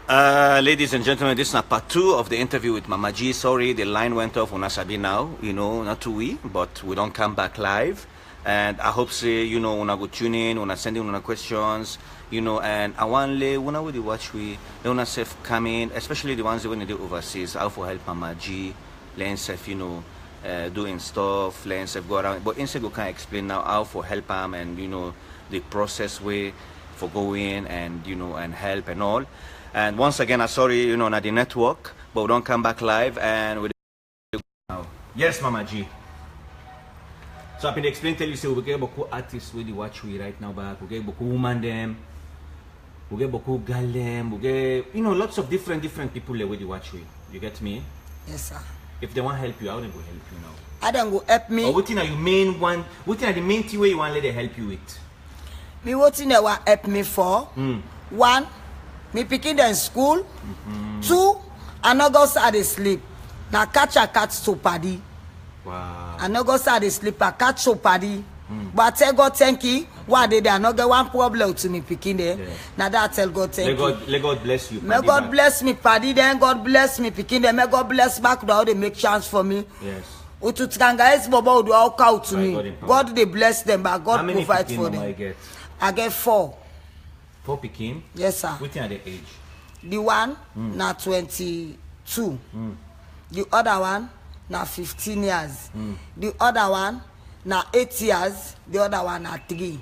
Ladies and gentlemen, this is not part 2 of the interview with Mama G. Sorry, the line went off on Asabi now, not to we, but we don't come back live. And I hope say, when go tune in, when I send in questions, and I want to when I would watch we, they want to come in, especially the ones that when they do overseas, how for help Mama G, learn self, doing stuff, learn self go around. But instead, we can explain now how for help them and, the process way for going and, and help and all. And once again, I'm sorry, not the network, but we don't come back live and we now. Yes, Mama G. So I've been explaining to you, say we get beaucoup artists with the watch we right now back. We get beaucoup woman them, we get beaucoup girl them, we get lots of different people with the watch we. You get me? Yes, sir. If they want help you, how they go help you now? I don't go help me. Or what are you main one? What are the main thing where you want let them help you with? Me what thing they want help me for? One, me picking them in school. 2, I no go start to sleep. Now catch a cat to paddy. Wow. I no go start to sleep. I catch to paddy. But I tell God thank you. Why did I not get one problem to me picking there? Yeah. Now that I tell God thank you. Let God bless you. May God bless me paddy. Then God bless me picking there. May God bless back how they make chance for me. Yes. Ututkanga Bobo do all out to me. God they bless them, but God provide for them. I get 4. 4 picking? Yes, sir. Which are the age? The one na 22. The other one na 15 years. The other one na 8 years. The other one na 3.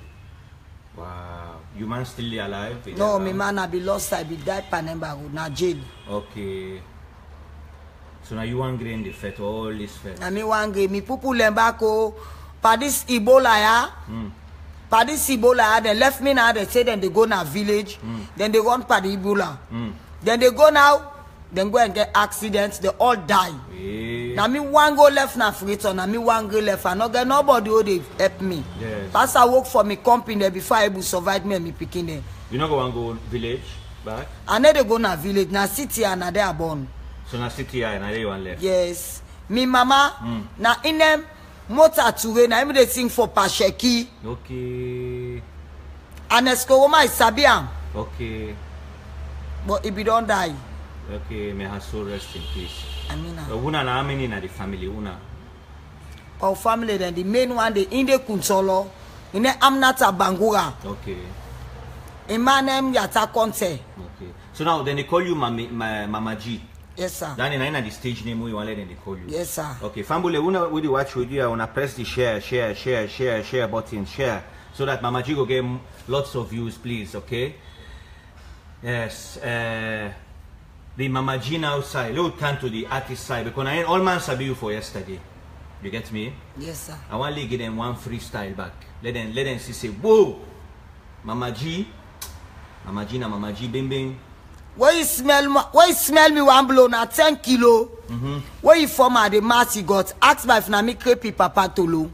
Wow. You man still alive? No, my man I be lost. I be died Panemba na jail. Okay. So now you want grain the fat, all this fat? Na me want grain. Me pupu lembako. Pa this Ebola ya. Pa this Ebola ya. They left me now. They say then they go na village. Then they run pa the Ebola. Then they go now. Then go and get accidents. They all die. Yeah. Now me one go left na freezer. Now me one go left. I no get nobody who they help me. Yes. Pass I work for me company there before I able survive me and me picking there. You not go village back? I know they go na village. Na city and na they are born. So na city and na they one left? Yes. Me mama na in them motor toure na me they sing for Pasheki. Okay. And Eskoroma is Sabiam. Okay. But if you don't die. Okay, may her soul rest in peace. Amina. Una na how many na the family? Una? Our family then the main one the Inde Kunsolo. In the Amnata Bangura. Okay. In my name Yata Conte. Okay. So now then they call you Mama G. Yes, sir. Then in the stage name we want let them they call you. Yes, sir. Okay, Fambule, una with the watch with you, I wanna press the share button, share. So that Mama G will get lots of views, please, okay? Yes. The Mama G now side, let's turn to the artist side because I all man sabi you for yesterday. You get me? Yes, sir. I want to give them one freestyle back. Let them see say, whoa, Mama G, Mama G, bing bing. Where you smell me one blow na 10 kilo. Where you form at the mass you got? Ask my family creepy Papa Tolo.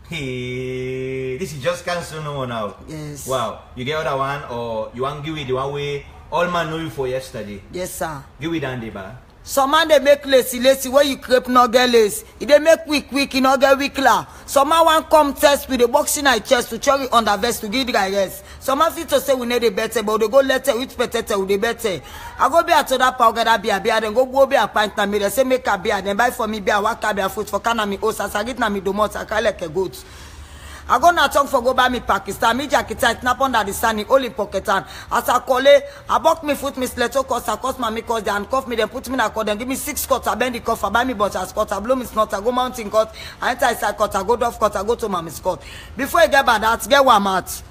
Hey, this is just cancel no one now. Yes. Wow. You get other one or you want to give it the one way all man know you for yesterday. Yes, sir. Give it down the bar. Some man they make lazy where you crepe no get lace. If they make quick, you no get weakler. Some man want come test with the boxing I chest to cherry on the vest to give the guy yes. Some man fit to say we need a better, but they go letter which better with the better. I go be at that powder that beer, then go be a pint na me. They say make a beer, then buy for me beer, walk a beer food for can me os as I get na me domot, I call like a goat. I go na talk for go buy me Pakistan, me jacket snap under the sun, only pocket hand. As I call it, I buck me foot, me sleto cost, I cost my cause, they handcuff me, then put me in a cut, then give me 6 cuts, I bend the cuff, I buy me but I cut, I blow me snot, I go mountain cut, I enter inside cut, I go off cut, I go to my cut. Before I get bad that, get one mat.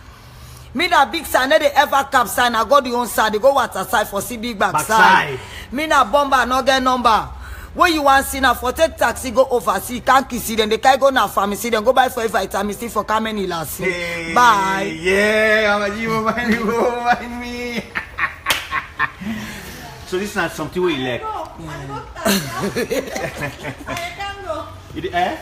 Me that big sign, they ever cap sign, I go the own side, they go water side for see big backside. Me na bomber, no get number. When you want see now for take taxi go overseas, can't kiss it, then they can go now pharmacy, then go buy for vitamin C for come any last. Hey, bye. Yeah, Mama G, mind me. So this is not something we like. You did, eh?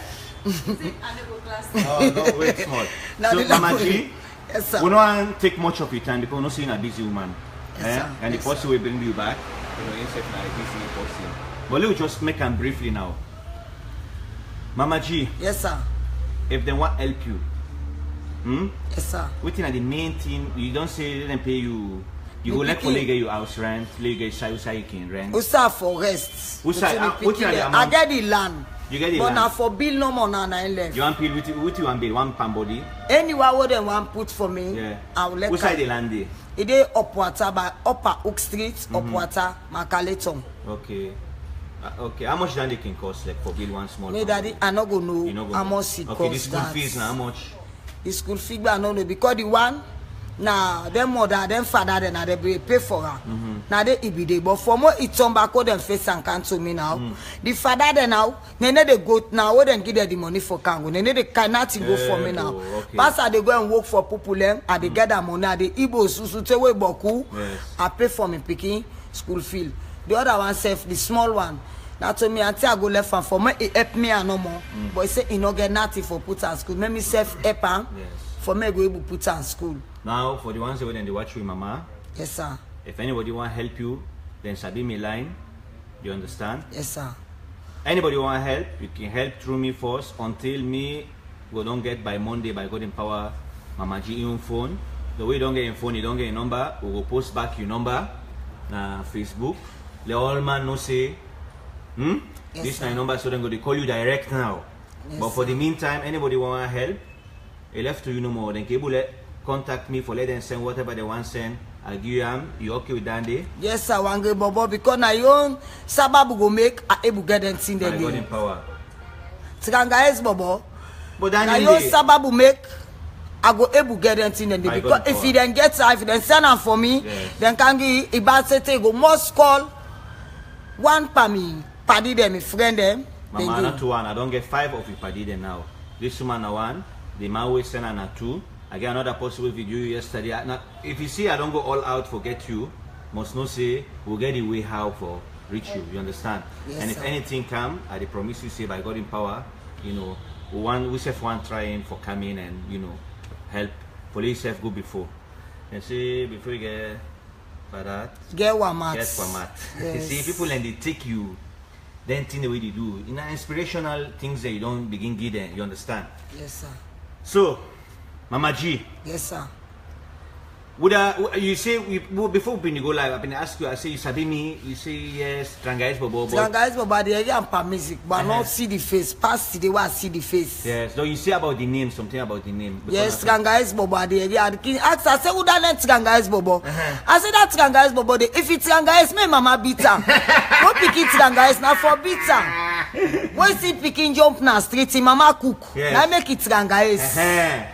Oh, no, wait small. So Mama G, yes, sir. We don't take much of your time because we're not seeing a busy woman. Yes, and yes, the person will bring you back. You know, instead of a busy person. But let's just make them briefly now. Mama G. Yes, sir. If they want help you, yes, sir. what are the main thing? You don't say let them pay you You go like for get you house rent, you get say you can rent. Usa for rest. Usa, I get the land. You get the but land. now for bill no more now left. You want bill with you want bill one pound body? Anywhere where they want put for me, yeah. I will let. Usa the land there? It is Upwater by Upper Oak Street, Upwater, Makaleton. Okay. Okay, how much land it can cost like for build one small? Me daddy, I not go know how much it cost. Okay, the school fees now how much? The school fee I don't know because the one now them mother, them father, then they pay for her. Now they ibide, but for more it turn back them face and cancel me now. The father then now, they go now. What then give them the money for Kango? They they cannot go for me now. Okay. Pastor they go and work for people them, and they get that money. The Igbo susutewe boku. I pay for me picking school fee. The other one self, the small one. Now to me until I go left and for me it help me and no more. But he say he no get nothing for put on school. Make me self help am. For me go able put on school. Now for the ones that they watch with mama. Yes sir. If anybody want to help you, then sabi me line. You understand? Yes sir. Anybody want help, you can help through me first until me go don't get by Monday by God in power Mama G in phone. The way you don't get your phone, you don't get your number, we will post back your number na Facebook. The old man no say yes, this is my number, so then go to call you direct now. Yes, but for the meantime, anybody want to help, it left to you no more. Then cable contact me for let them send whatever they want send. I give you you okay with Dandy? Yes sir, Wange Bobo, because now your own sababu go make I able get them in the God in power. Tiganga is Bobo. But now your sababu make I go able get them in the day. Because if you then get if you then send them for me, then can give Ibasete go must call one per me. Paddy them, my friend them. Mama, not one. I don't get 5 of you paddy them now. This woman a 1. The man will send a 2. I get another possible video yesterday. Now, if you see I don't go all out, forget you. Must not say we'll get the way how for reach you. You understand? Yes, and if sir. anything come, I promise you say by God in power, you know, we self one trying for coming and you know help. Police self go before. And say before you get for that. Get one mat. Get one mat. Yes. See people and they take you. Then think the way they do. In inspirational things that you don't begin give them, you understand? Yes, sir. So, Mama G. Yes, sir. Would you say before we go live? I've been ask you. I say you sabi me. You say yes. Strangais Bobo. Strangais Bobo. They again per music, but not see the face. Past today, I see the face. Yes. So you say about the name, something about the name. Yes, Strangais Bobo. They again ask. I say who that name Strangais Bobo? I say that Strangais Bobo. If it's Strangais, me mama beat her. Go pick it Strangais now for beat her. When see picking jump na street, mama cook. Yes. Now make it Strangais.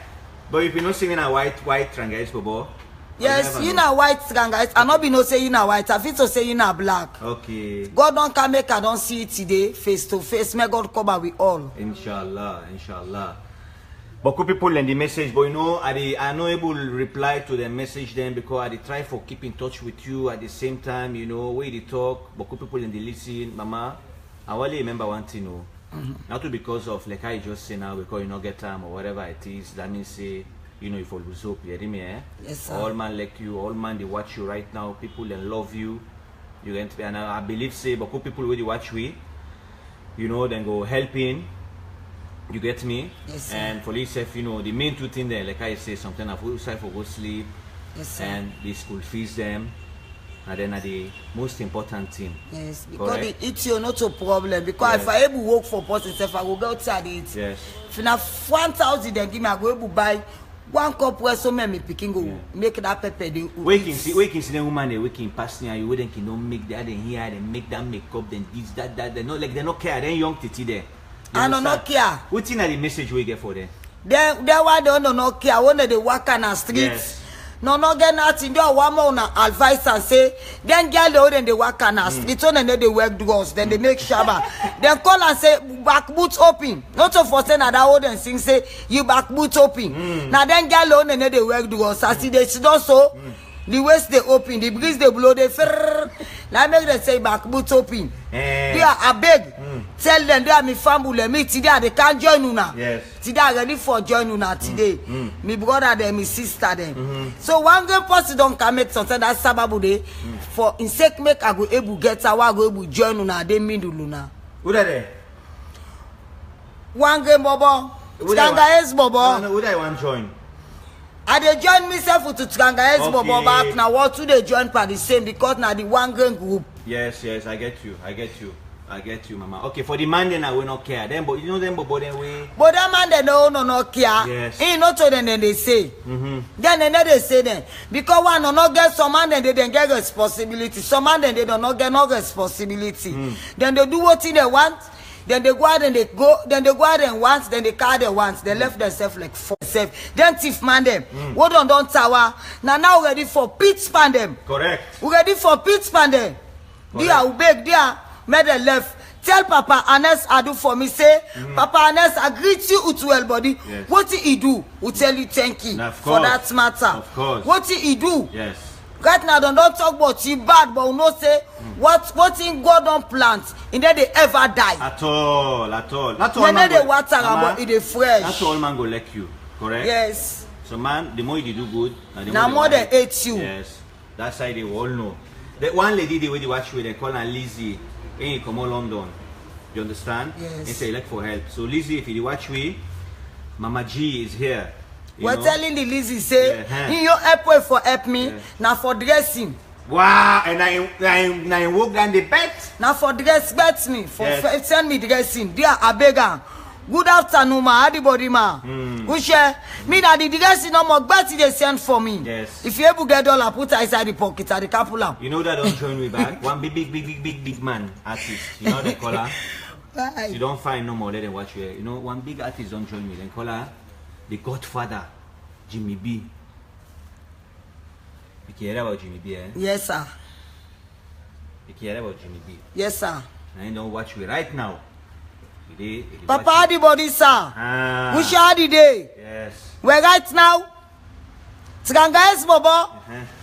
But if you not singing a white Strangais Bobo. Yes, you know white Strangais. I not be no say you know white. I feel to say you know black. Okay. God don't come make I don't see it today face to face. May God cover we all. Inshallah, inshallah. But good people in the message, but you know, I not able to reply to the message then because I try for keep in touch with you at the same time, you know, where they talk. But good people in the listen, Mama, I only remember one thing, no. Not because of like I just say now because you not get time or whatever it is. That means say. You know, if you lose hope, you hear me, eh? Yes, sir. All man like you, all man they watch you right now. People they love you. You going to be, and I believe say, but good people when they watch we, you know, then go helping. You get me? Yes, sir. And for yourself, you know, the main 2 things there, like I say, something I put aside for go sleep, Yes, sir. and the school fees them, and then the most important thing. Yes, because it's your not a problem. Because if I able work for person, if I go outside it. Yes. If na 1,000 then give me, I go able buy 1 cup where so many picking go make that pepper. Waking see the woman they waking passing and you wouldn't don't make that and here and make that makeup then this that they not like they not care then young titi there. I don't not care. What's in the message we get for them? Then why they don't not care when they walk on the streets. Yes. No get nothing. They one more na advice and say then girl then they walk on the streets and then they work drugs then they make shaba. Then call and say back boots open. Not to for say that old and sing say you back boots open. Now then girl then they work drugs. I see they don't so the waist they open, the breeze they blow they fur. Like make them say back boots open. They are a beg. Tell them they are me family me today they can't join you now. Yes. Today I ready for join you now today. Me brother them, me sister them. So one good person don't come make something that sababu day for in sake make I go able get I go able join you now they middle now. Who that there? One game bobo. Stanga is bobo. No, who that want join? I dey join myself with Tranga S Bobo back now. What two they join for the same because now the one grain group. Yes, I get you, Mama. Okay, for the man then I will not care. Then, but you know them, but then we. But that man they no care. Yes. He not so then they say. Then they say then because one no get some man then they don't get responsibility. Some man then they don't get no responsibility. Then they do what they want. Then they go out and they go. Then they go out and once. Then they car they once. They left themselves like for self. Then thief man them. What don't tower. Now ready for pit span them. Correct. We ready for pit span them. Dia ubeg dia. Made a left. Tell Papa Anes I do for me. Say, Papa Anes I greet you to well body. Yes. What he do? We tell you thank you for that matter. Of course. What he do? Yes. Right now don't talk about he bad, but we know say what in God don't plant, and then they ever die. At all. Not all Then man they go, water about it is fresh. That's all man go like you, correct? Yes. So man, the more you do good, the Now more than hate you. Yes. That's how they all know. The one lady the way they watch with they call her Lizzie. Hey, come on London. You understand? Yes. They say like for help. So Lizzie, if you watch me, Mama G is here. We're telling the Lizzie say, Yeah. in your help for help me, Yeah. now for dressing. Wow, and I walk down the bed. Now for dress bet me for Yes. send me dressing. Dear Abega. Good afternoon, ma. Everybody, ma. Ushe, me that the dressing no more bet they send for me. Yes. If you able get dollar, put inside the pocket at the capula. You know that don't join me back. One big man artist. You know they call her. Right. You don't find no more. Let them watch you. You know one big artist don't join me. Then call her the Godfather, Jimmy B. You care about Jimmy B, eh? Yes, sir. You care about Jimmy B. Yes, sir. And don't watch me right now. Papa Adibody, sir. Ah. We shall the day. Yes. We're right now. Tranga S Bobo.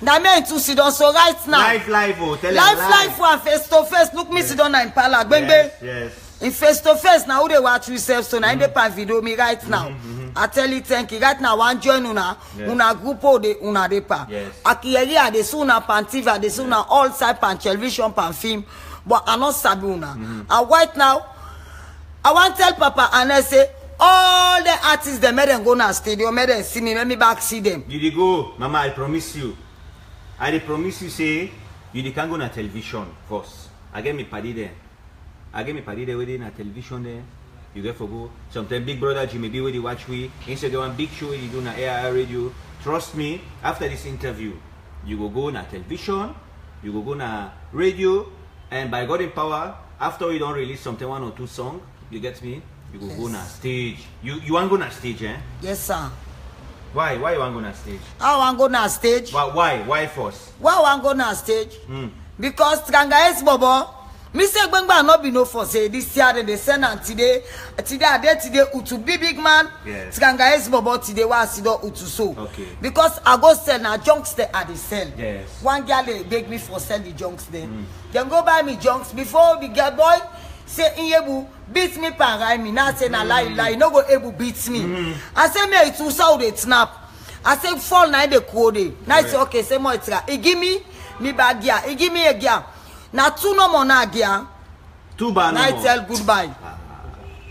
Na me to sit down so right now. Live, oh, tell Live one face to face. Look me sit down in Pala. Yes. In face to face now, who they watch yourself so now they pan video me right now. I tell you thank you. Right now, one join una group de una depa. Yes. Akiyeri de suna pan TV, de suna all side pan television pan film, but I not sabi una. And right now, I want tell Papa and I say all the artists they made them go na stadium, made them see me, let me back see them. You dey go, Mama. I promise you. I promise you say you can go na television first. I get me party there. Where na television there. You get for go. Sometimes Big Brother Jimmy B where they watch we. Instead they want big show where you do na AIR radio. Trust me. After this interview, you go na television. You go na radio. And by God in power, after you don't release something 1 or 2 songs, you get me? You go na stage. You want go na stage, eh? Yes, sir. Why you want go na stage? I want go na stage. Why first? Why I want go na stage? Because Tranga S Bobo, me say Gbengba no be no for say this year they send and today Utu big man. Yes. Tranga S Bobo today was Utu so. Okay. Because I go sell na junks there at the sell. Yes. One girl they beg me for sell the junks there. Then go buy me junks before the girl boy say Inyebu beat me pan me. Now say na lie no go able beat me. I say me it too so they snap. I say fall na the code. Now I say okay say more it's he give me bag gear. He give me a gear. Now 2 no more na gear. 2 bad no Now I more. tell goodbye.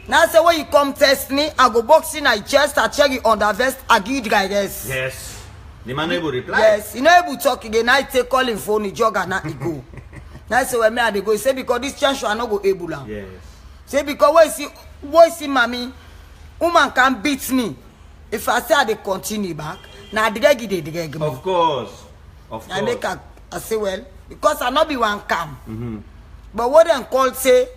Now say when you come test me, I go boxing I chest, I check it on the vest, I give you guys. Yes. The man able reply. Yes, you know able talk again. I take calling phone, he jog and now he go. Now I say when me I dey go, he say because this chance I no go able now. Yes. Say because when see mommy, woman can beat me. If I say I dey continue back, now drag me. Of course. I make I say well because I not be one calm. But what them call say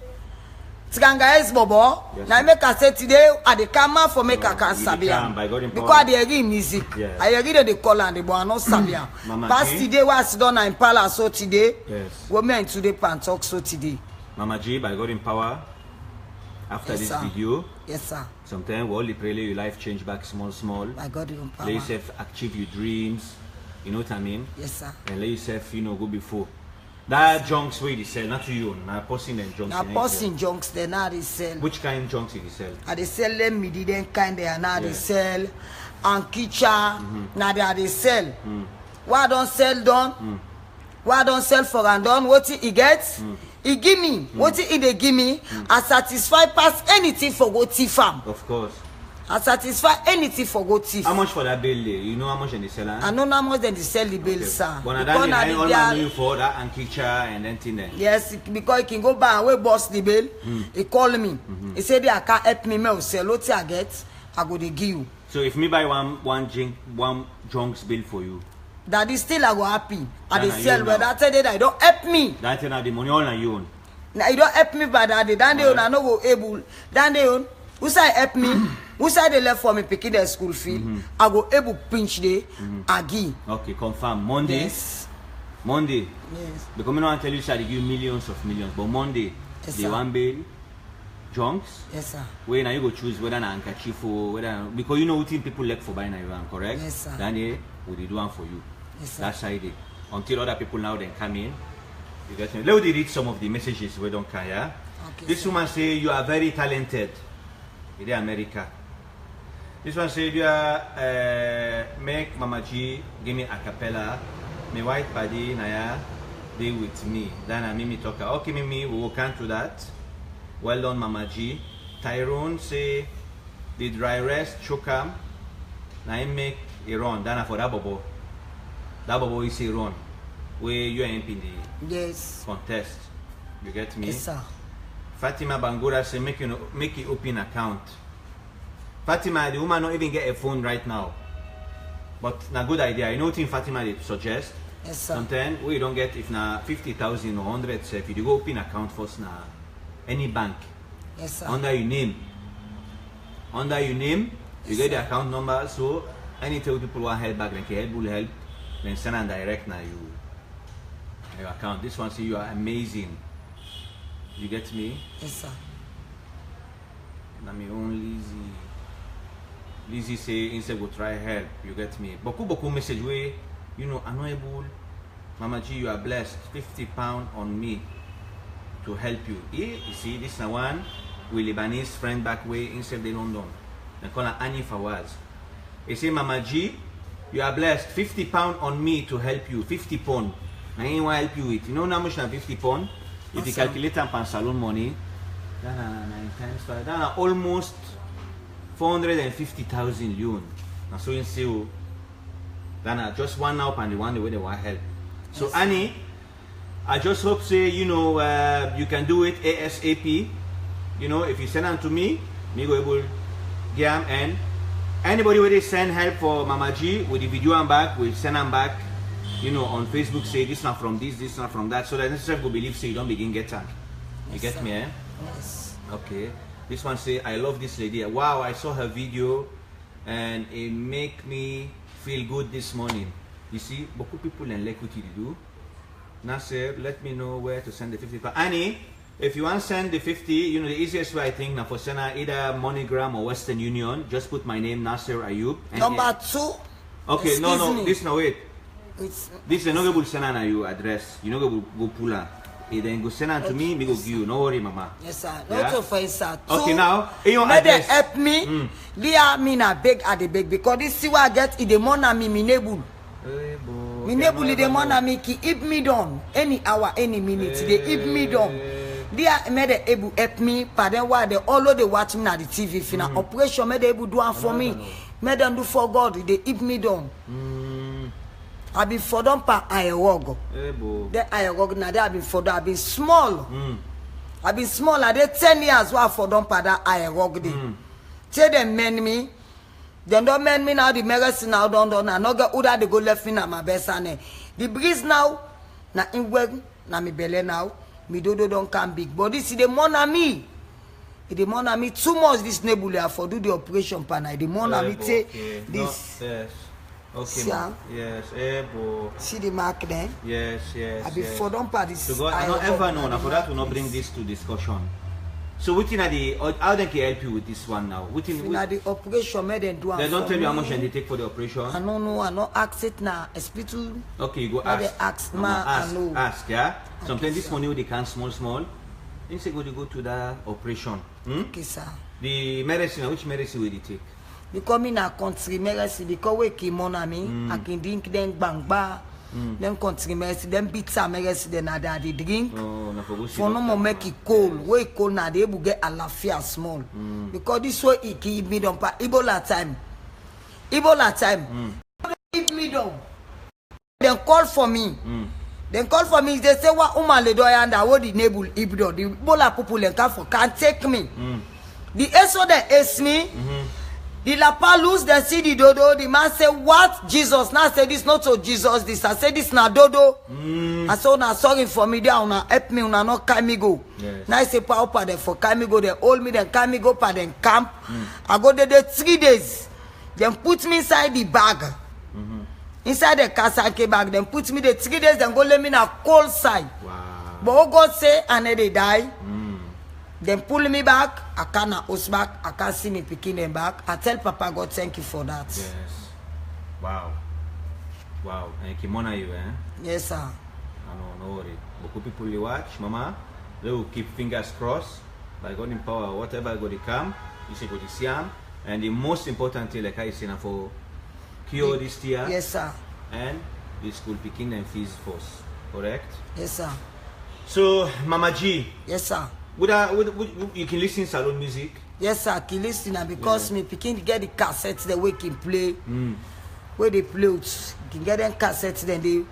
Tranga S Bobo. Yes, Now I make I say today I dey come out for make I can you sabi dey calm am. by God in power. Because I dey hear music. Yes. I hear the call and the boy not sabi am. Mama Past G. today was done in palace so today. Yes. Women today pan talk so today. Mama G, by God in power. After Yes, this sir. video, Yes sir. sometimes we only pray let your life change back small. My God in power. Let yourself achieve your dreams. You know what I mean? Yes sir. And let yourself, go before. That junks where you sell, not to you, now posting them junks. Now in posting junks there now they sell. Which kind junks did you sell? I they sell them midi then kind there now they Yeah. sell and kitchen now they sell. Why don't sell done? Why don't sell for and done? What he gets? He give me. What he they give me? I satisfy past anything for what he farm. Of course. I satisfy anything for go thief. How much for that bill there? You know how much they sell? I know how much then they sell the bill, Okay. sir. But Because I na all the- I know you for that and kitchen and then thing there. Yes, because he can go back and we boss the bill. He call me. He said, I can't help me, me sell what I get, I go to give you. So if me buy one junks bill for you, Daddy still I go happy. I Nah, dey nah, sell, you but now. that said that I don't help me. that thing have the money all on you own. Now you don't help me by that day. Then they own, I no go able. Then they own, who say help me? Who say they left for me picking their school fee? I go able pinch day, I give. Okay, confirm. Monday. Yes. Monday. Yes. Because me no tell you say they give millions of millions, but Monday Yes, they sir. want bill junks. Yes, sir. Where now you go choose whether na handkerchief or whether because you know what people like for buying Iran, correct? Yes, sir. Then they will do one for you. Yes, sir. That side until other people now then come in. You get me? Let me read some of the messages we don't care. Yeah? Okay, This sir. woman say you are very talented. In America. This one say you are make Mama G give me a cappella. My white body Naya be with me. Then I me talk. Okay, Mimi, we will come to that. Well done, Mama G. Tyrone say the dry rest chokam. Now I make a run. Then for that bobo. That bobo is a run. Where you are in the Yes. contest. You get me? Yes, sir. Fatima Bangura say make it open account. Fatima, the woman not even get a phone right now. But na good idea. You know what Fatima they suggest? Yes, sir. Sometimes we don't get if na 50,000 or 100 if you go open account first na any bank Yes, sir. under your name. Under your name, you Yes, get the sir. account number. So anytime people want help back, like help will help, then send and direct na your account. This one say you are amazing. You get me? Yes, sir. Na me own Lizzie. Lizzie say instead go try help. You get me? Boku message way, you know, honorable. Mama G, you are blessed. £50 on me to help you. Here, you see, this is one with Lebanese friend back way inside the London. They call her Annie Fawaz. He say, Mama G, you are blessed. £50 on me to help you. £50. I ain't want to help you with. You know how much na £50? If you Awesome. calculate them pan salon money, that's 9 times 5. That's almost 450,000 yuan. Now so you see, that's just one now and the one the way they want help. So Yes. Annie, I just hope say you know you can do it ASAP. You know if you send them to me go able get and anybody where they send help for Mama G with the video and back, we send them back. You know on Facebook say this not from this not from that, so that necessarily go believe say you don't begin get them. You Yes, get sir. me, eh? Yes. Okay. This one say I love this lady. Wow, I saw her video and it make me feel good this morning. You see, beaucoup people in like what you do. Nasser, let me know where to send the 50. Annie, if you want to send the 50, you know the easiest way I think now for send either MoneyGram or Western Union, just put my name Nasser Ayub. And Number 2. okay, no, excuse me. this no wait. It's, This is not going to send an you address. You know go pull her. Then go send her to me go give you. No worry, mama. yes, sir. Yeah? Not to for sir. Okay, Two, now, in your may they address. help me. Dear me na beg at the beg because this see what I get in the morning me neighbor. Me neighbor the morning me keep me down any hour, any minute. They keep me down. Dear may they able help me. Pardon why they all they watch me na the TV. Fina operation may they able do one for me. May them do for God. They keep me down. I be for them pa ayewog. Then ayewog na they I been for them. I been small. I been small. I did 10 years. Why for them pa that ayewog day. Say them men me. Then don't men me now. The medicine now don't. I no get other they go left me na my best ane. The breeze now na inweg na me belly now. Me dodo don't come big. But this is the more na me. The more na me too much. This nebula for do the operation pa na. The more na me say this. No, yes. Okay, See, ma. Yes, See the mark there. yes, I be for them pa this. So God, I don't ever know. Now for that to not bring this to discussion. So what are the how they can help you with this one now? Now the operation made them do. They don't tell you how much they take for the operation. I don't know. I no ask it now. Hospital. Okay, you go Now they ask. ask, Mama, ma, I ask, know. ask, yeah. Sometimes this sir. money they can small. Then say go to the operation. Okay, sir. The medicine, which medicine will they take? Because me na country medicine because we keep money me. I can drink them bang ba. Then continue mercy, then beat some mercy, then I the drink. Oh, na for go see For no doctor. more make it cold. Where it cold now, they able get a lafia small. Because this way it give me down. Ebola time. Give me down. Then call for me. Then call for me. They say what woman le do and I would the neighbor Ibdo. The Ebola people can't take me. The eso they ask me. The lapa lose, they see the dodo. The man say, what? Jesus. Now I say, this not so Jesus. This I say, this na dodo. I say, now sorry for me. They una help me. Una not carry me go. Yes. Now I say, pa them for carry me go. They hold me. Then carry me go pa them camp. I go there 3 days. Then put me inside the bag. Inside the Kasake bag. Then put me there 3 days. Then go let me in a cold side. Wow. But what God say, and then they die. Then pull me back, I can't host back, I can't see me picking them back. I tell Papa God, thank you for that. Yes. Wow. Wow. And Kimona you, eh? Yes, sir. No worry. Beaucoup people you watch, Mama. They will keep fingers crossed. By God in power, whatever God to come, you say go to see him. And the most important thing, like I say, now for cure this year. Yes, sir. And the school picking them fees first. Correct? Yes, sir. So, Mama G. Yes, sir. Would you can listen salon music? Yes, sir. Keep listening because me picking get the cassettes the way can play. Where they play with. You can get them cassettes then they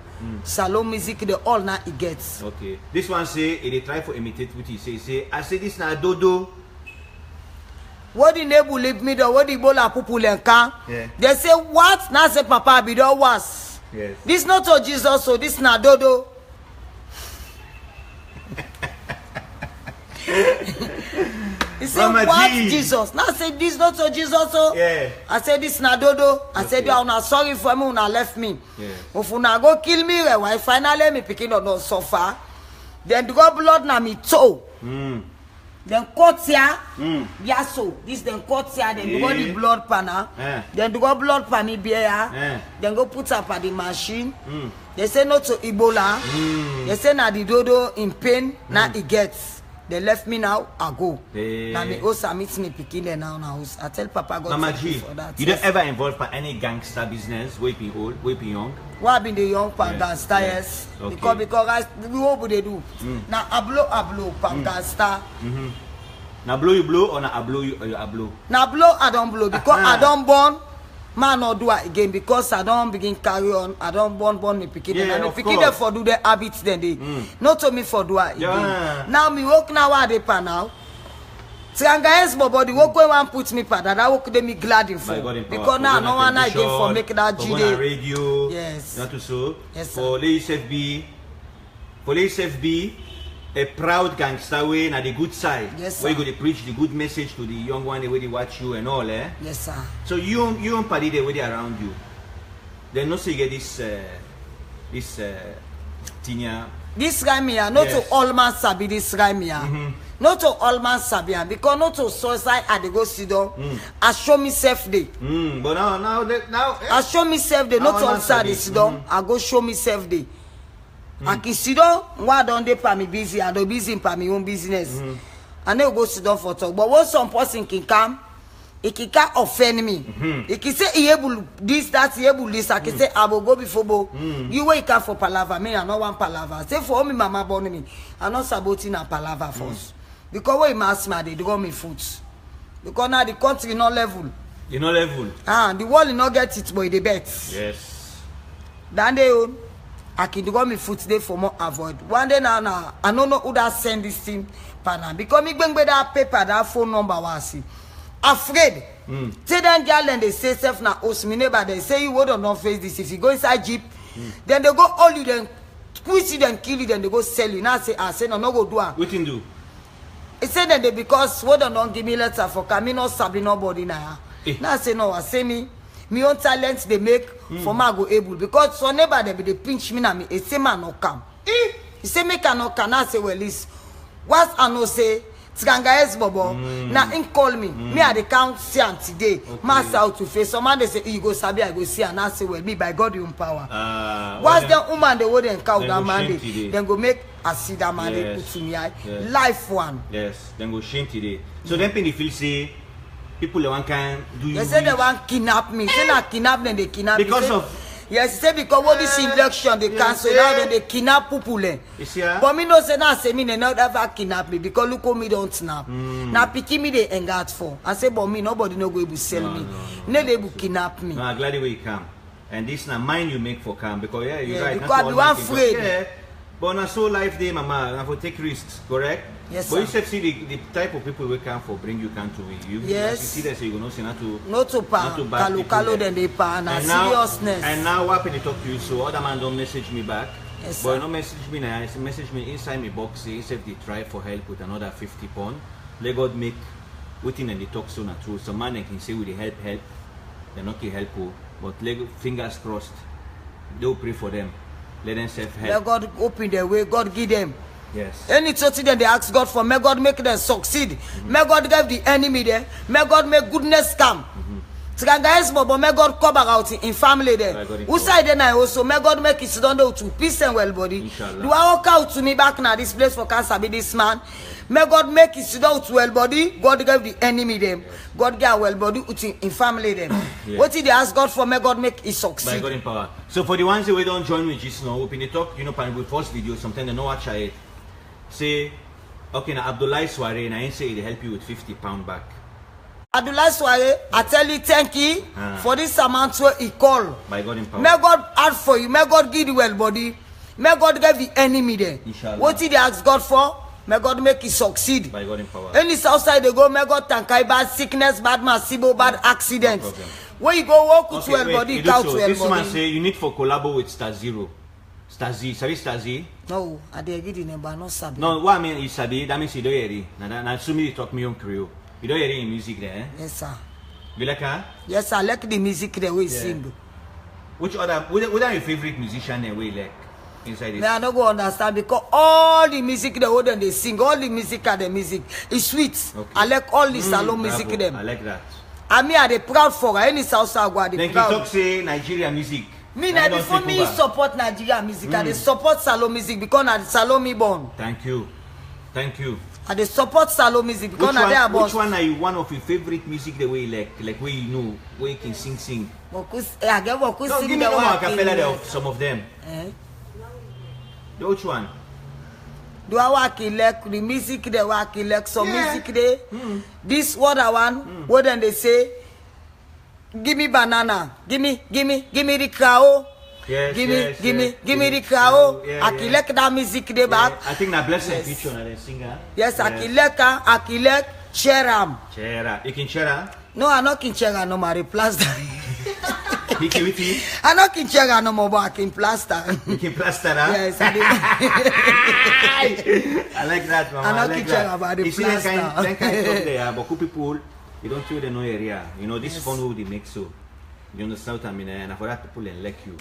salon music the all now it gets. Okay. This one say they try for imitate what he say. I say this na dodo. What the neighbor leave me there, what the Ebola people and can. Yeah. They say what? Now say Papa be the was. Yes. This not to Jesus, so this na dodo. He said, Mama what? G. Jesus. Now I said, this not so Jesus. So Yeah. I said, this na dodo. I said, you are not sorry for me, una left me. Yeah. If una go kill me, why finally me picking up no suffer. Then the God blood na me toe. Then cut here. Yeah, so this then cut here. Then go the blood panel. Then go blood pan me beer. Then go put up at the machine. They say no to Ebola. They say na the dodo in pain. Now it gets. They left me now, I go. Now me also meet me picking there now. I tell Papa God Mama thank you G, for that. you don't ever involved by any gangster business, way be old, way be young. Why been the young pan Yes, gangster yes. yes? Okay. Because we what would they do? Now ablo pan gangster. Now blow you blow or now I blow you blow? Now blow I don't blow because I don't born. Man not do it again because I don't begin carry on. I don't born me picking Yeah, them. of Picking course. them for do the habits then they. Not to me for do it again. Yeah. Now me work now what they pan now. Triangles body work when one put me pad that I work them me glad in for. By God in power. Because now no one again for television, make that for G going on day. radio. Yes. Not to so. Yes, sir. For Ladies FB. For Ladies FB. A proud gangster way na the good side. Yes, sir. Where you go to preach the good message to the young one where they watch you and all Yes, sir. So you and Paddy they where they around you. They no say you get this Tinia. This Ramia, not Yes. to all man sabi this Ramia. Not to all man sabi am, because not to suicide I dey go sit down. I show myself day. But now I show myself day, not All to man outside sabi. dey sit down. I go show myself day. I can sit down, why don't they pa me busy? I don't busy pa me own business. I no go sit down for talk. But when some person can come, he can offend me. He can say he able this, that, he able this. I can say I will go before bo. You wake up for palaver, me I no want palaver. Say for me mama born me, I not saboting a palaver first. Because when my asthma they got me foot. Because now the country no level. you know level. The world will not get it, but they bet. Yes. Then they own. I can do me foot there for more avoid. One day now, I don't know who that send this thing, partner. Because me bring that paper, that phone number was afraid. Say then girl and they say self na host me neighbor. They say you would not face this. If you go inside jeep, then they go all you then squeeze you then kill you then they go sell you. Now I say no go do it. What can do? He said that they because what don't give me letter for come no sabi nobody now. Now I say no. I say me own talent they make for me go able because so neighbor they pinch me na me. He say man no come. He say make I no come. I say well listen. What I know say Tiganga S Bobo. Now him call me. Me I dey count see am today. Master out to face. Some man they say you go sabi I go see and I say well me by God in power. What's the woman they wouldn't count that man then go make I see that man they put to me eye. Life one. Yes. Then go shame today. So then when they feel say people they want can do you. They say they want kidnap me. Say not kidnap them they kidnap because me. of Yes, say because all this election they cancel now, then they kidnap people. You see, but me no say now say me they not ever kidnap me because look how me don't snap. Now picking me they engage for. I say but me nobody no go able sell me. No they able kidnap me. No, I'm glad the way you come. And this now mind you make for come because yeah, you're right. Because you are afraid. Yeah, but na so life day, mama, na for take risks, correct? Yes, but sir. you see the type of people we come for bring you come to you. Yes. You see that so you gonna say not to kalo then they pa na seriousness. And now what happened? They talk to you, so other man don't message me back. Yes, but sir. you don't message me now. Message me inside my box. Say if they try for help with another 50 pound. Let God make waiting and they talk so not true. Some man can say with the help, they're not help you, but fingers crossed. They'll pray for them. Let them self help. Let God open their way. God give them. Yes. Any something that they ask God for, may God make them succeed. May God give the enemy there. May God make goodness come. But may God cover out in family there. Who side then I also may God make it done to peace and well body. Inshallah. Do I walk out to me back now this place for cancer be this man? May God make it down to well body. God give the enemy them. God give well body in family them. What did they ask God for? May God make it succeed. By God in power. So for the ones who don't join me just now, open the talk, you know, with first video, sometimes they know what I say, okay, now Abdullah Soare, and I say they help you with 50 pound back. Abdullah Soare, I tell you thank you for this amount where he call. By God in power. May God add for you. May God give you well body. May God give the enemy there. Inshallah. What did they ask God for? May God make it succeed. By God in power. Any south side they go, may God thank you bad sickness, bad masibo, bad accidents. No where you go walk with well body, count so. well This body. man say you need for collabo with Star Zero. Star Z, sabi Star Z? No, I did get the name, but not sabi. No, what I mean is sabi, that means you don't hear it. Now, assuming you talk me on Creole. You don't hear it in music there, eh? Yes, sir. You like her? Yes, I like the music the way sing. Which other, what are your favorite musician there way like? Inside this? Me I don't go understand because all the music the way they sing, all the music are the music. It's sweet. Okay. I like all the salon music bravo. them. I like that. I mean, I dey proud for her. Any South Side go, Then they you proud. talk say Nigeria music. Me Now na you before don't me take over. support Nigeria music, I dey support salon music because na the salon me born. Thank you. Thank you. I dey support salon music because na there Which boss. one are you one of your favorite music the way you like where you know, where you can sing? I get what No, sing give me the no more one. acapella there of some of them. Which one? Do I work elect the music they work elect some music they this other one what then they say give me banana give me the cow Yes, give me yes, give me the cow Yeah, I elect that music they back I think na blessing Yes. feature na the singer. yes I elect cheram Chera. You can chera? no I not kin chera no more plaster Hiki wiki. I not kin chera no more but I can plaster You can plaster huh? yes I dey I like that, mama. I I not like can chera that. about the You see that plaster kind stuff there, but cool people, you don't feel the no area. You know, this fun who they make so. You understand what I mean? And for that people and like you.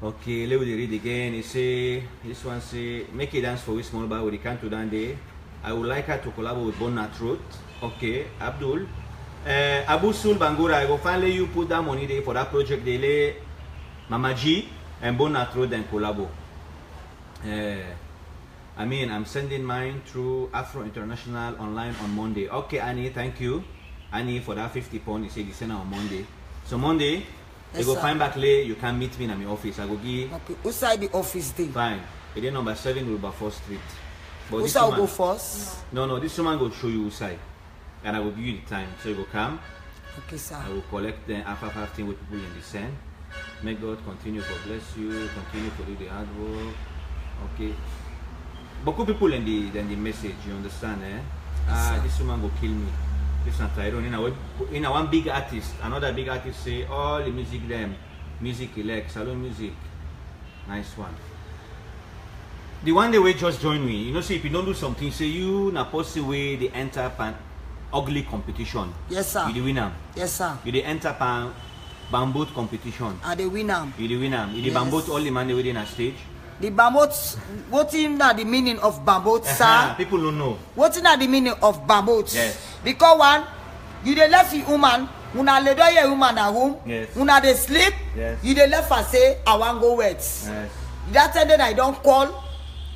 Okay, let me read again. He say, this one say, make a dance for we small bar with the canto down there. I would like her to collaborate with Bonat Road. Okay, Abdul. Abu Sul Bangura, I will finally you put that money there for that project. They lay Mama G and Bonat Road and collabo. I mean, I'm sending mine through Afro International online on Monday. Okay, Annie, thank you. Annie, for that 50 pound, you say you send on Monday. So Monday, Yes, you go sir. find back late, you can meet me in my office. I go give okay outside the office thing fine. It is number 7 Wilberforce Street. But this outside woman- go first No, this woman will show you outside. And I will give you the time. So you go come, okay sir I will collect the alpha 15 with people in the sand. May God continue to bless you, continue to do the hard work. Okay. But good people in the message, you understand, eh? sir. This woman will kill me. This is Tyrone. In a one big artist, another big artist say all the music them, music elect, salon music. Nice one. The one day we just join me, you know, see if you don't do something, say you na person way they enter pan ugly competition. yes sir You the winner. yes sir You the enter pan bamboo competition. I dey win am. You the winner. You the Yes. bamboo all the man within a stage. The bambot, what in the meaning of bambot, sir? People don't know. What in the meaning of bambot? Yes. Because one, you dey left the woman, una lay down your woman at home, Yes. una dey sleep, Yes. you dey left her say, I want go wet. Yes. That time then I don't call,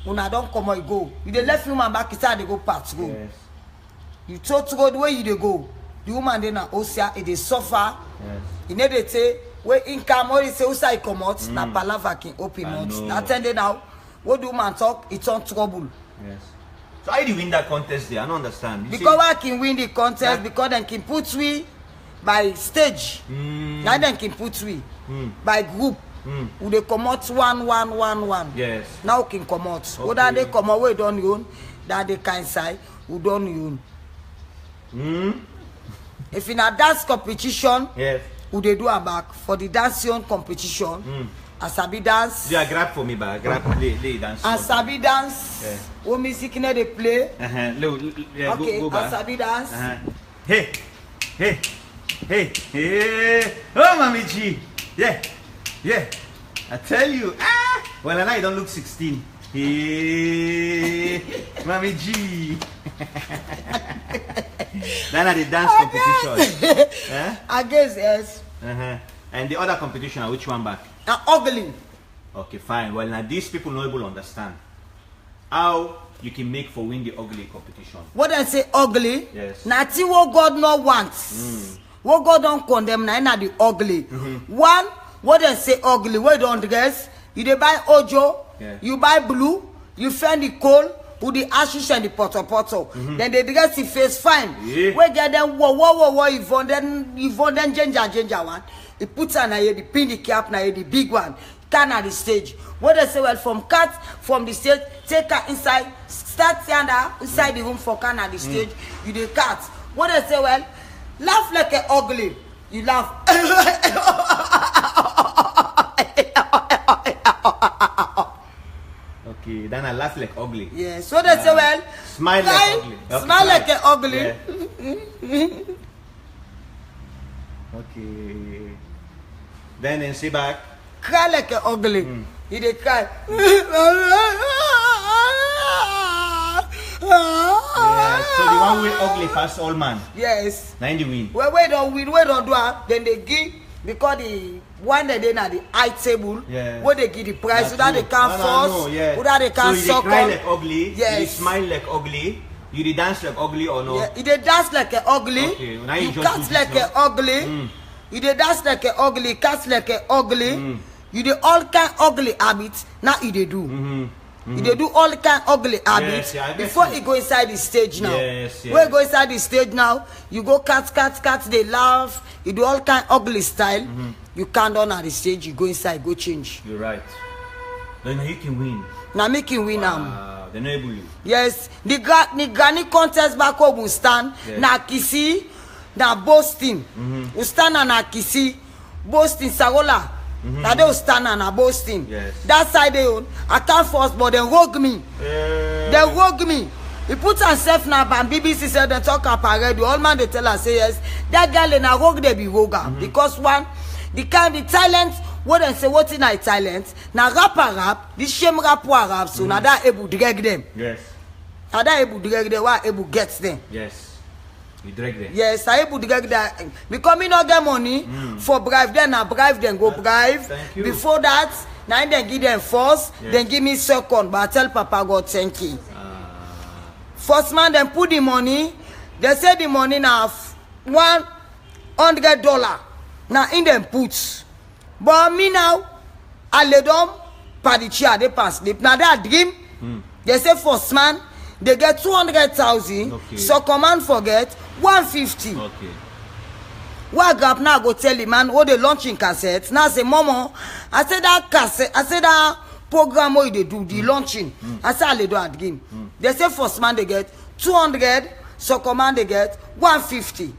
una don't come or go. You dey left woman back inside, they go part go. Yes. You told to go the way you dey go. The woman then na osia, it dey suffer. Yes. You know they say, Where income what is say outside come out, na palava can open I out. know. That ended now. What do man talk? It's on trouble. Yes. So how did you win that contest there? I don't understand. You Because say, I can win the contest because then can put we by stage. Now then can put we by group. Who they come out 1-1-1-1. yes. Now can come out. Okay. Whether they come out we don't own, that they can say who don't own. If in a dance competition, Yes. who they do a back for the dancing competition, Asabi dance, Yeah, grab for me, but grab lay dance. Asabi dance, Yeah. what music in they play. Yeah, Okay, go back. Asabi dance. Hey, hey, hey, hey. Oh, Mami G. Yeah, yeah. I tell you. Well, and I don't look 16. Hey, Mami G. Then at the dance competition. I guess yes. And the other competition, which one back? Ugly. Okay, fine. Well, now these people not able to understand how you can make for win the ugly competition. What I say ugly? Yes. Nothing what God not wants. What God don't condemn na the ugly. One, what they say ugly, what don't dress, you dey buy ojo, Yeah. you buy blue, you find the coal, with the ashes and the poto. Then they dress the face fine. Yeah. We get them whoa, Yvonne then ginger one. He puts on the pin the cap na the big one. Can at the stage. What they say, well, from the stage, take her inside, start inside the room for can at the stage. You the cat. What they say, well, laugh like a ugly. You laugh. Okay, then I laugh like ugly. Yeah, so they say, well, Smile like ugly. Okay, smile like a ugly. Yeah. Okay. Then sit back. Cry like a ugly. He dey cry. Yeah, so the one way ugly pass all man. Yes. Now in the win. Well, we don't win, we don't do it. Then they give because the one that they na the high table. Yes. Where they give the price so that they can force, yeah. so that they can so you suck dey cry on. like ugly, Yes. you dey smile like ugly, you dey dance like ugly or no? Yeah, he dey dance like a ugly. Okay, now you just cut do this like now. a ugly. You dey dance like a ugly, cut like a ugly. You dey all kind ugly habits. Now you dey do. You dey do all kind ugly habits yeah, I get before you. you go inside the stage now. Yes, yes. When you go inside the stage now, you go cut, they laugh. You do all kind ugly style. You count down at the stage, you go inside, go change. You're right. Then you can win. Now make him win am. They enable you. Yes, the granny contest back home will stand. Yes. Na Kisi, na Boston. We stand na Kisi, Boston, Sarola. Now they will stand na Boston. Yes. That side they own. I can't force, but they rogue me. They rogue me. He put himself now, and BBC said they talk up already. All man they tell us say yes. That girl in a rogue they be rogue because one, the talent. What they say, what in a talent? Now rap, this shame rap so now that able to drag them. Yes. Now that able to drag them, why able get them? Yes. You drag them. Yes, I able to drag that because me not get money for bribe them. Now bribe them, go bribe. Thank you. Before that, now then give them first, then give me second. But I tell Papa God thank you. First man then put the money. They say the money now $100. Now in them put. But me now, I lay down per the chair, they pass sleep. Now that dream, they say first man, they get 200,000. Okay. So command forget 150. Okay. What gap now go tell the man what they launching cassette. Now say Momo, I said that cassette, I said that program what they do, the launching. I said I lay down at game. They say first man they get 200, so command they get 150.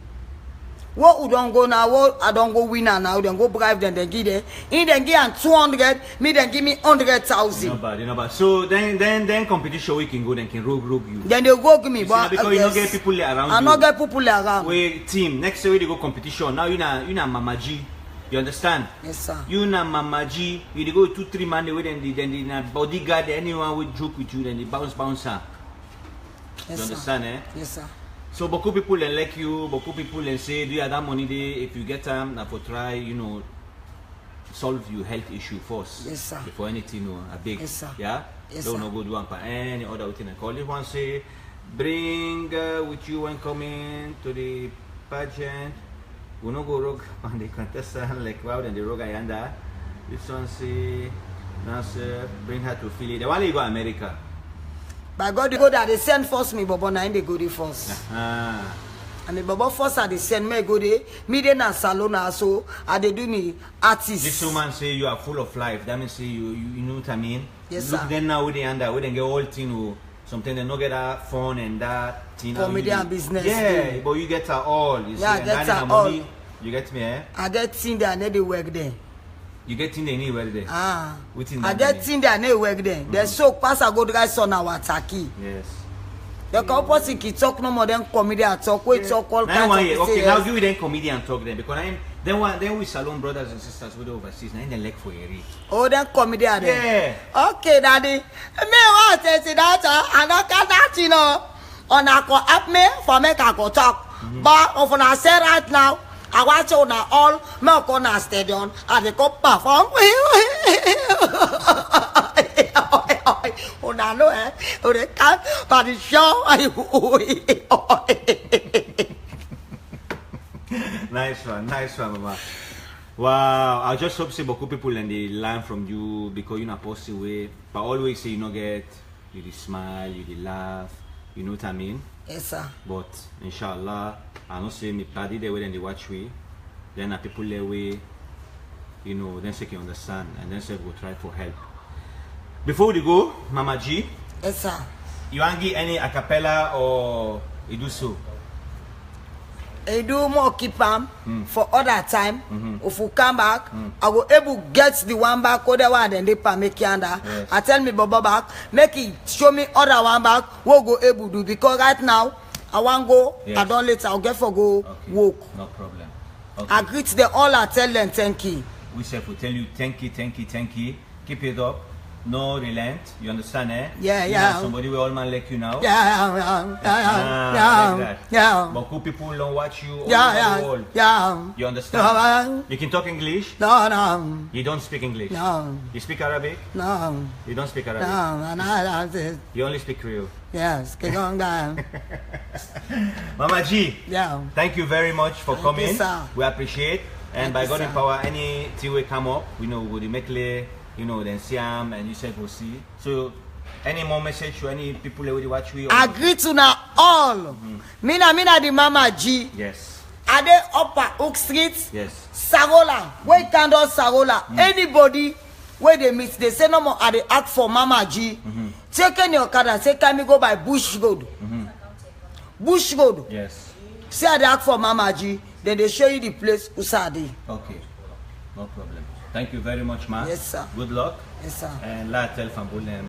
What who don't go now? What I don't go winner now? Then go bribe them. Then give them. In then give them 200. Me then give me 100,000. Not bad, not bad. So then competition we can go, then can rogue you. Then they rogue me. You see, But because you don't get people around I you. not get people around. We team next way they go competition. Now you na Mama G. You understand? Yes sir. You na Mama G. You dey go 2-3 man away then the bodyguard anyone will joke with you then the bounce her. Yes You sir. understand, eh? Yes sir. So beaucoup people then like you, beaucoup people then say, do you have that money there? If you get time, now for try, solve your health issue first. Yes, sir. Before anything, a big. Yes, sir. Yeah? Yes, Don't sir. no go do one for any other thing. I call it one say, bring with you when coming to the pageant, we no go rogue on the contestant like wow and the rogue Ayanda. This one say now say bring her to Philly. The one you go America. By God, they go that they send first me, Bobo, now they go there first. And the Bobo first they send me go there. Me then na salon so they do me artist. This woman say you are full of life. That means say you know what I mean? Yes, Look sir. then now with the under, we then get all thing who sometimes they no get that fun and that thing. Comedy and business. Yeah, Day. but you get her all. You Yeah, see, get and her that all. money, you get me, eh? I get thing there, they work there. You get in the anywhere there. Within I that get money. thing there, they work there. They so pass a good guy son our Taki. Yes. The opposite ki talk no more than comedy at talk. We talk all Now kinds of okay, things. now give me then comedian talk then because then we salon brothers and sisters with overseas. Now they like for a read. Oh, then comedy at Yeah. Okay, daddy. Me want to say that and I got that you know. On a go up me for make I go talk. But of I say right now, I watch on all me go na stadium and they go perform. Una know eh? They can't but the show. Nice one, mama. Wow, I just hope say beaucoup people and they learn from you because you not post away. But always say you not get you the smile, you the laugh, you know what I mean? Yes, sir. But inshallah, I don't say me party the way then they watch we, then people their way, you know, then say can understand and then say go try for help. Before we go, Mama G, Yes, sir. you want give any a cappella or you do so? I do more keep am for other time. If we come back, I will able get the one back, other one and they pa make yanda. Yes. I tell me Baba back, make it show me other one back. We'll go able do because right now I want go. Yes. I don't later. I'll get for go walk. No problem. Okay. I greet them all. I tell them thank you. We say we tell you thank you. Keep it up. No relent. You understand, eh? Yeah, You yeah. know somebody will all man like you now. Yeah. Like that. But who people don't watch you all over the world. You understand? You can talk English. No. You don't speak English. No. You speak Arabic. No. You don't speak Arabic. No. You only speak Creole. Yes. Keep on going. Mama G, Yeah. thank you very much for Thank you, coming. sir. We appreciate. And Thank by you, God in sir. power, anything will come up, we know we'll make clear, you know, then Siam and you said we'll see. So any more message to any people that will watch we? I greet to now all. Mina the Mama G. Yes. Are they upper Oak Street? Yes. Sarola. Where can do Sarola? Anybody where they meet, they say no more. Are they ask for Mama G? Take any your car and say, can we go by Bush Road? Bush Road. Yes. Say I dey ask for Mama G. Then they show you the place Usadi. Okay. No problem. Thank you very much, ma. Yes, sir. Good luck. Yes, sir. And la tell Fambulem.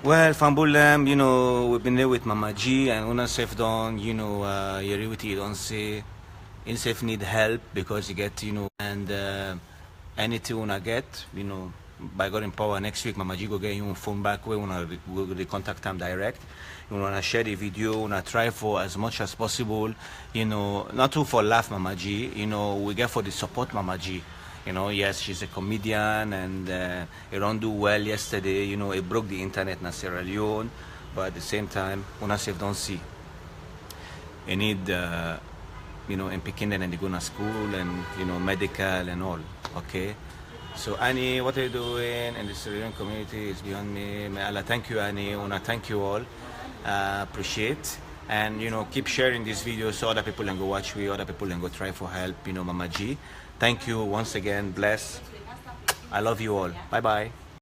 Well, Fambulem, you know, we've been there with Mama G and una safe done, you know, you don't say in safe need help because you get, you know, and anything una get, you know, by God in power next week Mama G go get you phone back where we'll contact them direct. You wanna share the video, wanna try for as much as possible, you know, not too for laugh Mama G, you know, we get for the support Mama G. You know, yes, she's a comedian and it don't do well yesterday, you know, it broke the internet in Sierra Leone, but at the same time, una safe don't see. You need, you know, in Peking and they go to school and, you know, medical and all, okay? So Annie, what are you doing in the Sierra Leone community is beyond me. May Allah thank you, Annie. I wanna thank you all. Appreciate. And, you know, keep sharing this video so other people can go watch me, other people can go try for help, you know, Mama G. Thank you once again. Bless. I love you all. Bye-bye.